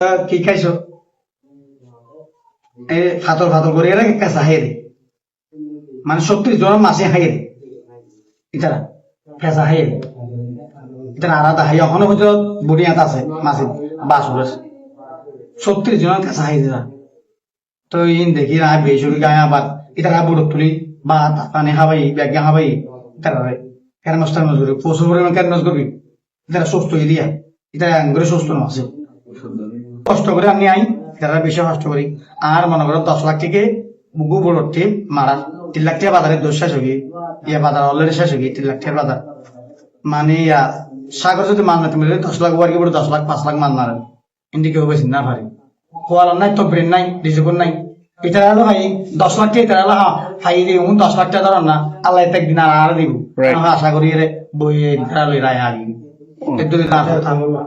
কি খাইছো এ ফাতল ফাতল করে এরা কাঁচা হাই রে মানে 70 জন মাসে হাই রে ইতারা কাঁচা হাই রে ইতারা আলাদা হাই এখনো পর্যন্ত বুড়িয়াত আছে মাসে বাসুর আছে 70 জন কাঁচা হাই দিলা তো ইন দেখি না বেশি গায়ে আবার ইতারা বুড়ো তুলি বা পানি খাবাই ব্যাগে খাবাই ইতারা কেন নষ্ট করবি প্রচুর পরিমাণ কেন নষ্ট করবি ইতারা সুস্থ দিয়া ইতারা করে সুস্থ না আছে কষ্ট করে আমি আই যারা বেশি কষ্ট করি আর মনে করো 10 লাখ থেকে বুকু বড়টি মারা 3 লাখ টাকা বাজারে দোষ শেষ হয়ে ইয়া বাজার অলরেডি শেষ হয়ে 3 লাখ টাকার বাজার মানে সাগর যদি মান না তুমি 10 লাখ ওয়ার্কে বড় 10 লাখ 5 লাখ মান মারেন কিন্তু কেউ বেশি না পারে কোয়াল নাই তো ব্রেন নাই রিজুকুন নাই এটা হলো ভাই 10 লাখ টাকা এটা হলো হাই দিয়ে 10 লাখ টাকা ধরন না আল্লাহ একদিন আর দিব আশা করি রে বই লই রায় আগে একদম না